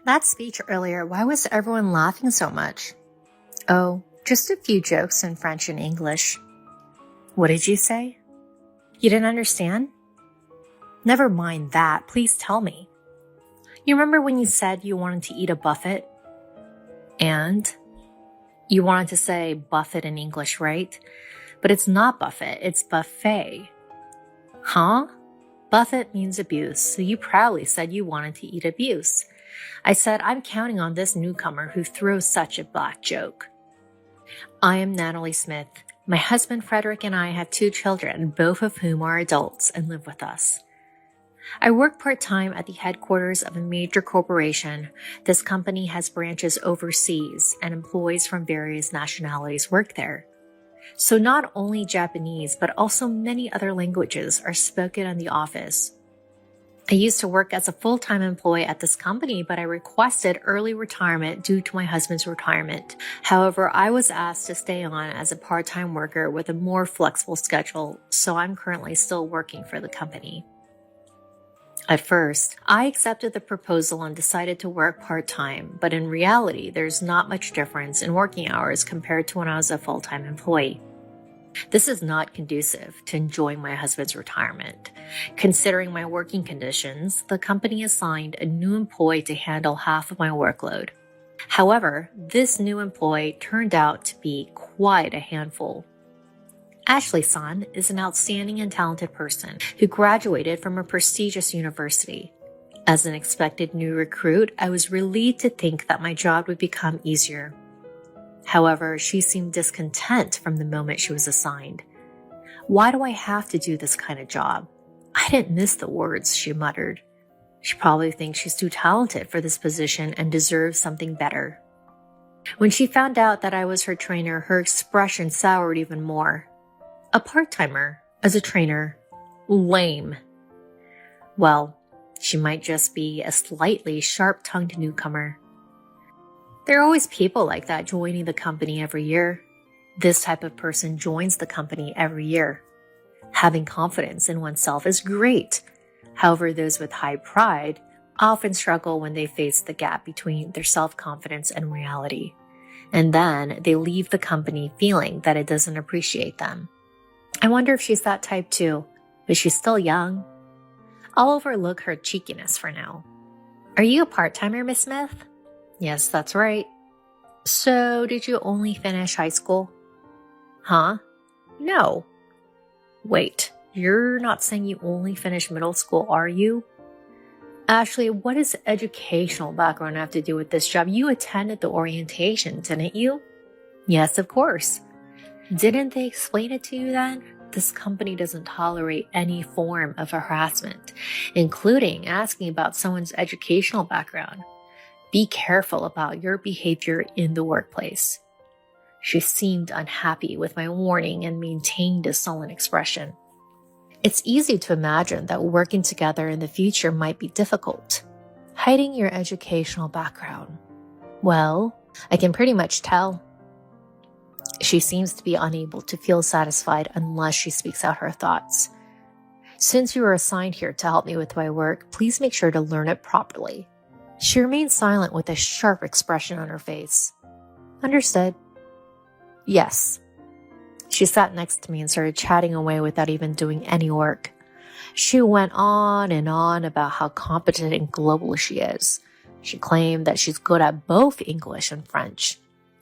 That speech earlier, why was everyone laughing so much? Oh, just a few jokes in French and English. What did you say? You didn't understand? Never mind that, please tell me. You remember when you said you wanted to eat a buffet? And? You wanted to say buffet in English, right? But it's not buffet, it's buffet. Huh? Buffet means abuse, so you proudly said you wanted to eat abuse. I said, I'm counting on this newcomer who throws such a black joke. I am Natalie Smith. My husband Frederick and I have 2 children, both of whom are adults and live with us. I work part-time at the headquarters of a major corporation. This company has branches overseas, and employees from various nationalities work there. So not only Japanese, but also many other languages are spoken in the office. I used to work as a full-time employee at this company, but I requested early retirement due to my husband's retirement. However, I was asked to stay on as a part-time worker with a more flexible schedule, so I'm currently still working for the company. At first, I accepted the proposal and decided to work part-time, but in reality, there's not much difference in working hours compared to when I was a full-time employee. This is not conducive to enjoying my husband's retirement. Considering my working conditions, the company assigned a new employee to handle half of my workload. However, this new employee turned out to be quite a handful. Ashley-san is an outstanding and talented person who graduated from a prestigious university. As an expected new recruit, I was relieved to think that my job would become easier. However, she seemed discontent from the moment she was assigned. Why do I have to do this kind of job? I didn't miss the words, she muttered. She probably thinks she's too talented for this position and deserves something better. When she found out that I was her trainer, her expression soured even more. A part-timer as a trainer. Lame. Well, she might just be a slightly sharp-tongued newcomer. There are always people like that joining the company every year. This type of person joins the company every year. Having confidence in oneself is great. However, those with high pride often struggle when they face the gap between their self-confidence and reality. And then they leave the company feeling that it doesn't appreciate them. I wonder if she's that type too, but she's still young. I'll overlook her cheekiness for now. Are you a part-timer, Miss Smith? Yes, that's right. So, did you only finish high school? Huh? No. Wait, you're not saying you only finished middle school, are you? Ashley, what does educational background have to do with this job? You attended the orientation, didn't you? Yes, of course. Didn't they explain it to you then? This company doesn't tolerate any form of harassment, including asking about someone's educational background. Be careful about your behavior in the workplace. She seemed unhappy with my warning and maintained a sullen expression. It's easy to imagine that working together in the future might be difficult. Hiding your educational background. Well, I can pretty much tell. She seems to be unable to feel satisfied unless she speaks out her thoughts. Since you are assigned here to help me with my work, please make sure to learn it properly. She remained silent with a sharp expression on her face. Understood. Yes. She sat next to me and started chatting away without even doing any work. She went on and on about how competent and global she is. She claimed that she's good at both English and French.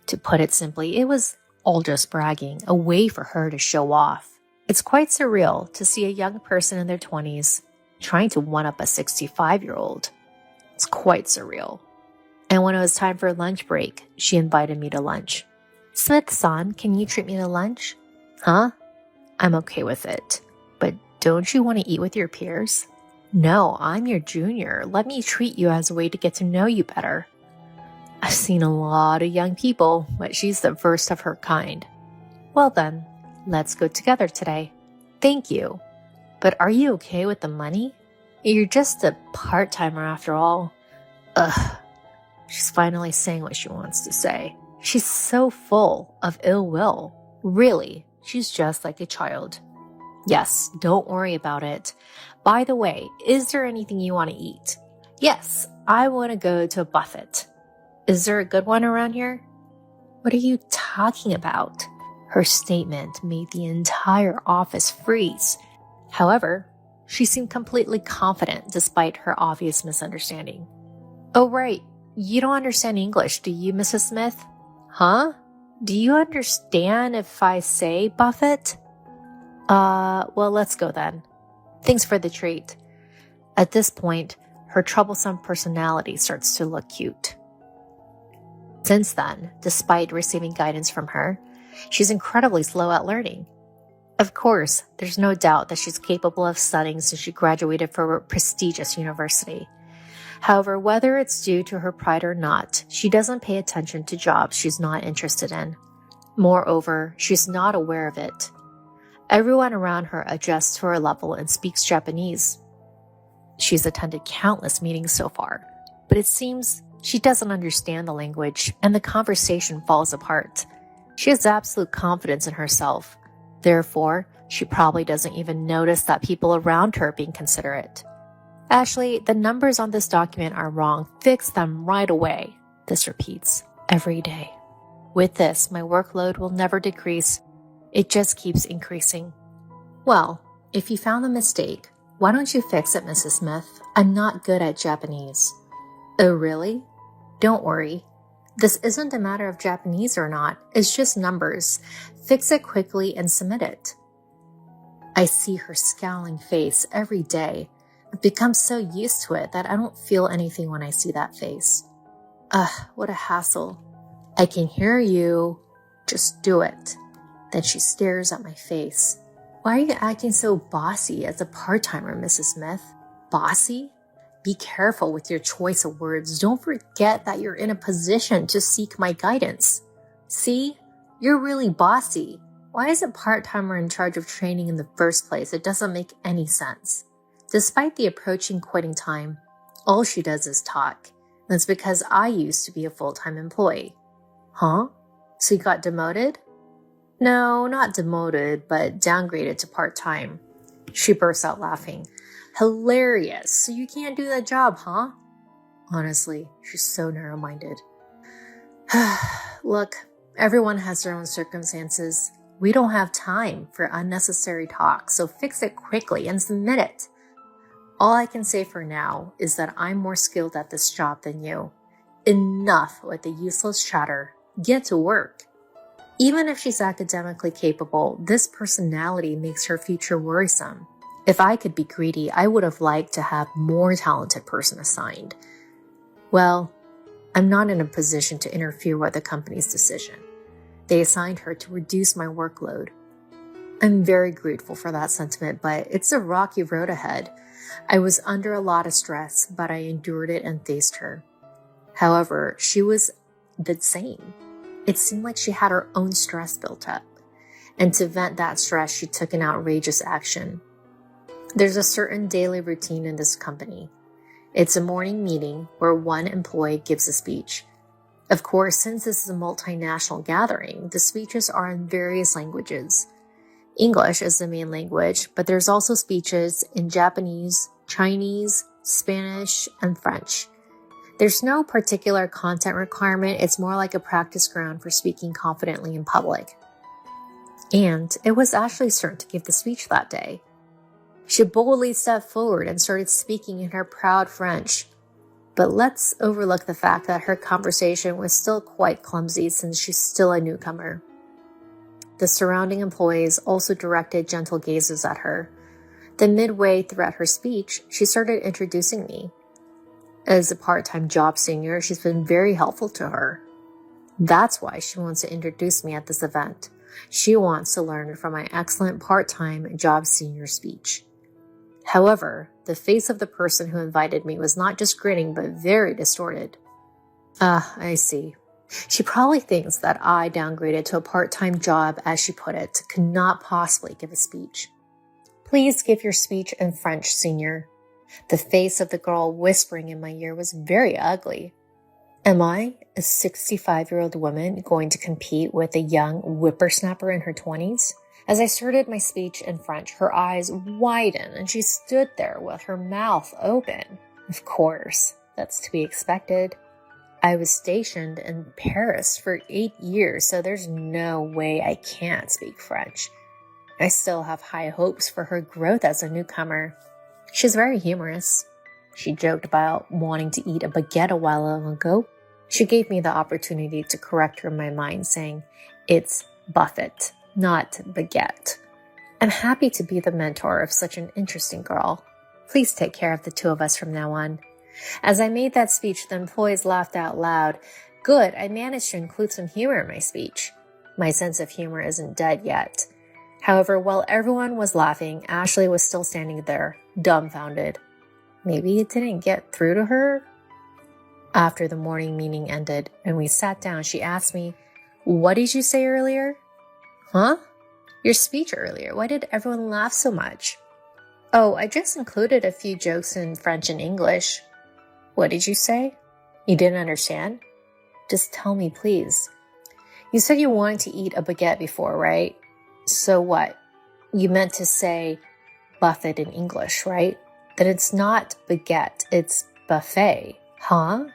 To put it simply, it was all just bragging, a way for her to show off. It's quite surreal to see a young person in their 20s trying to one-up a 65-year-old. It's quite surreal. And when it was time for a lunch break, she invited me to lunch. Smith-san, can you treat me to lunch? Huh? I'm okay with it. But don't you want to eat with your peers? No, I'm your junior. Let me treat you as a way to get to know you better. I've seen a lot of young people, but she's the first of her kind. Well then, let's go together today. Thank you. But are you okay with the money? You're just a part-timer after all. Ugh. She's finally saying what she wants to say. She's so full of ill will. Really, she's just like a child. Yes, don't worry about it. By the way, is there anything you want to eat? Yes, I want to go to a buffet. Is there a good one around here? What are you talking about? Her statement made the entire office freeze. However, she seemed completely confident despite her obvious misunderstanding. Oh, right. You don't understand English, do you, Mrs. Smith? Huh? Do you understand if I say buffet? Well, let's go then. Thanks for the treat. At this point, her troublesome personality starts to look cute. Since then, despite receiving guidance from her, she's incredibly slow at learning. Of course, there's no doubt that she's capable of studying since she graduated from a prestigious university. However, whether it's due to her pride or not, she doesn't pay attention to jobs she's not interested in. Moreover, she's not aware of it. Everyone around her adjusts to her level and speaks Japanese. She's attended countless meetings so far, but it seems she doesn't understand the language and the conversation falls apart. She has absolute confidence in herself. Therefore, she probably doesn't even notice that people around her are being considerate. Ashley, the numbers on this document are wrong. Fix them right away. This repeats every day. With this, my workload will never decrease. It just keeps increasing. Well, if you found the mistake, why don't you fix it, Mrs. Smith? I'm not good at Japanese. Oh, really? Don't worry. This isn't a matter of Japanese or not. It's just numbers. Fix it quickly and submit it. I see her scowling face every day. I've become so used to it that I don't feel anything when I see that face. What a hassle. I can hear you. Just do it. Then she stares at my face. Why are you acting so bossy as a part-timer, Mrs. Smith? Bossy? Be careful with your choice of words. Don't forget that you're in a position to seek my guidance. See? You're really bossy. Why is a part-timer in charge of training in the first place? It doesn't make any sense. Despite the approaching quitting time, all she does is talk. That's because I used to be a full-time employee. Huh? So you got demoted? No, not demoted, but downgraded to part-time. She bursts out laughing. Hilarious. So you can't do that job, huh? Honestly, she's so narrow-minded. Look, everyone has their own circumstances. We don't have time for unnecessary talk, so fix it quickly and submit it. All I can say for now is that I'm more skilled at this job than you. Enough with the useless chatter. Get to work. Even if she's academically capable, this personality makes her future worrisome. If I could be greedy, I would have liked to have more talented person assigned. Well, I'm not in a position to interfere with the company's decision. They assigned her to reduce my workload. I'm very grateful for that sentiment, but it's a rocky road ahead. I was under a lot of stress, but I endured it and faced her. However, she was the same. It seemed like she had her own stress built up. And to vent that stress, she took an outrageous action. There's a certain daily routine in this company. It's a morning meeting where one employee gives a speech. Of course, since this is a multinational gathering, the speeches are in various languages. English is the main language, but there's also speeches in Japanese, Chinese, Spanish, and French. There's no particular content requirement. It's more like a practice ground for speaking confidently in public. And it was Ashley's turn to give the speech that day. She boldly stepped forward and started speaking in her proud French. But let's overlook the fact that her conversation was still quite clumsy since she's still a newcomer. The surrounding employees also directed gentle gazes at her. Then midway throughout her speech, she started introducing me. As a part-time job senior, she's been very helpful to her. That's why she wants to introduce me at this event. She wants to learn from my excellent part-time job senior speech. However, the face of the person who invited me was not just grinning, but very distorted. I see. She probably thinks that I downgraded to a part-time job, as she put it, could not possibly give a speech. Please give your speech in French, senior. The face of the girl whispering in my ear was very ugly. Am I, a 65-year-old woman, going to compete with a young whippersnapper in her 20s? As I started my speech in French, her eyes widened and she stood there with her mouth open. Of course, That's to be expected. I was stationed in Paris for 8 years, so there's no way I can't speak French. I still have high hopes for her growth as a newcomer. She's very humorous. She joked about wanting to eat a baguette a while ago. She gave me the opportunity to correct her in my mind, saying, "It's buffet, not baguette." I'm happy to be the mentor of such an interesting girl. Please take care of the two of us from now on. As I made that speech, the employees laughed out loud. Good, I managed to include some humor in my speech. My sense of humor isn't dead yet. However, while everyone was laughing, Ashley was still standing there, dumbfounded. Maybe it didn't get through to her? After the morning meeting ended and we sat down, she asked me, "What did you say earlier?" "Huh? Your speech earlier. Why did everyone laugh so much?" "Oh, I just included a few jokes in French and English." "What did you say? You didn't understand? Just tell me, please." "You said you wanted to eat a baguette before, right? So what? You meant to say buffet in English, right? Then it's not baguette, it's buffet, huh?"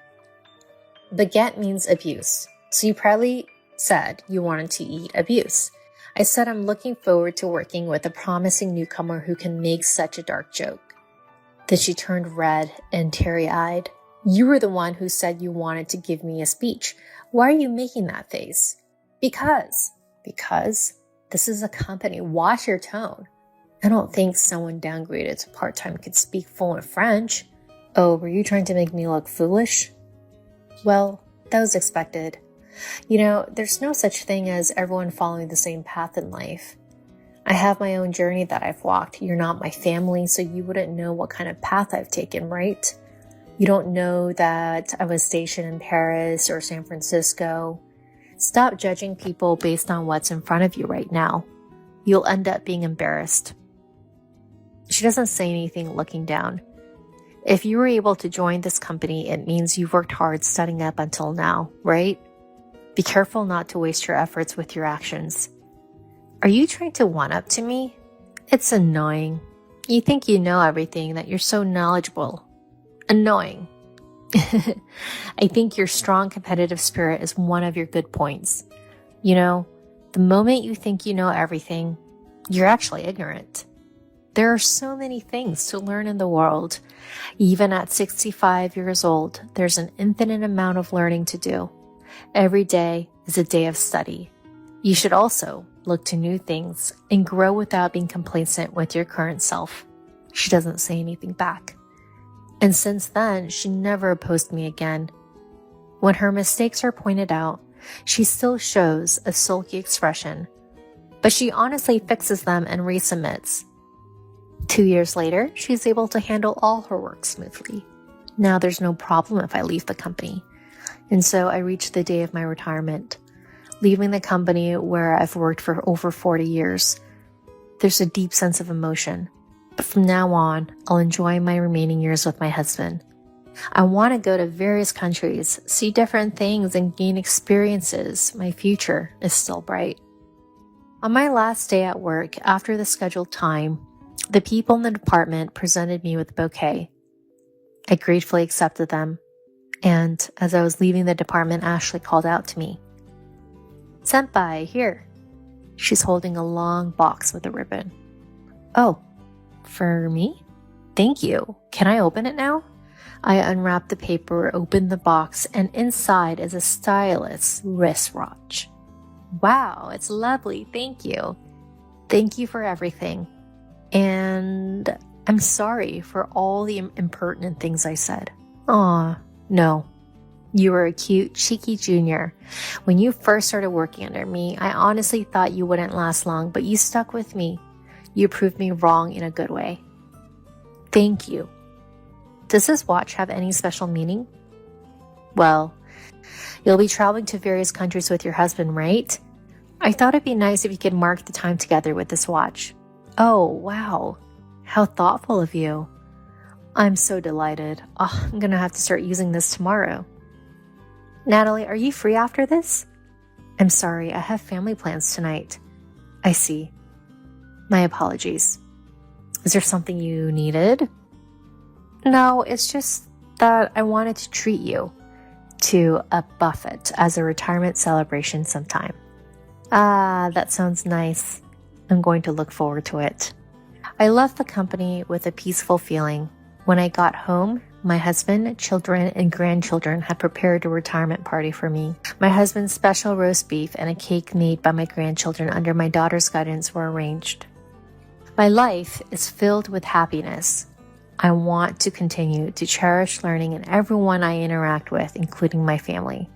Baguette means abuse, so you probably said you wanted to eat abuse. I said I'm looking forward to working with a promising newcomer who can make such a dark joke. Then she turned red and teary-eyed. "You were the one who said you wanted to give me a speech. Why are you making that face?" Because this is a company. Watch your tone. I don't think someone downgraded to part-time could speak fluent French. Oh, were you trying to make me look foolish? Well, that was expected. You know, there's no such thing as everyone following the same path in life. I have my own journey that I've walked. You're not my family, so you wouldn't know what kind of path I've taken, right? You don't know that I was stationed in Paris or San Francisco. Stop judging people based on what's in front of you right now. You'll end up being embarrassed. She doesn't say anything, looking down. If you were able to join this company, it means you've worked hard setting up until now, right? Be careful not to waste your efforts with your actions. Are you trying to one-up to me? It's annoying. You think you know everything, that you're so knowledgeable. Annoying. I think your strong competitive spirit is one of your good points. You know, the moment you think you know everything, you're actually ignorant. There are so many things to learn in the world. Even at 65 years old, there's an infinite amount of learning to do. Every day is a day of study. You should also look to new things and grow without being complacent with your current self. She doesn't say anything back. And since then, she never opposed me again. When her mistakes are pointed out, she still shows a sulky expression, but she honestly fixes them and resubmits. 2 years later, she's able to handle all her work smoothly. Now there's no problem if I leave the company. And so I reached the day of my retirement, leaving the company where I've worked for over 40 years. There's a deep sense of emotion. But from now on, I'll enjoy my remaining years with my husband. I want to go to various countries, see different things, and gain experiences. My future is still bright. On my last day at work, after the scheduled time, the people in the department presented me with a bouquet. I gratefully accepted them, and as I was leaving the department, Ashley called out to me. "Senpai, here." She's holding a long box with a ribbon. "Oh, for me? Thank you. Can I open it now?" I unwrapped the paper, opened the box, and inside is a stylish wristwatch. "Wow, it's lovely. Thank you. Thank you for everything. And I'm sorry for all the impertinent things I said." "Aw, no. You were a cute, cheeky junior. When you first started working under me, I honestly thought you wouldn't last long, but you stuck with me. You proved me wrong in a good way. Thank you. Does this watch have any special meaning?" "Well, you'll be traveling to various countries with your husband, right? I thought it'd be nice if you could mark the time together with this watch." "Oh, wow. How thoughtful of you. I'm so delighted. Oh, I'm gonna have to start using this tomorrow." "Natalie, are you free after this?" "I'm sorry, I have family plans tonight." "I see. My apologies. Is there something you needed?" "No, it's just that I wanted to treat you to a buffet as a retirement celebration sometime. Ah, that sounds nice. I'm going to look forward to it. I left the company with a peaceful feeling. When I got home, my husband, children, and grandchildren had prepared a retirement party for me. My husband's special roast beef and a cake made by my grandchildren under my daughter's guidance were arranged. My life is filled with happiness. I want to continue to cherish learning in everyone I interact with, including my family.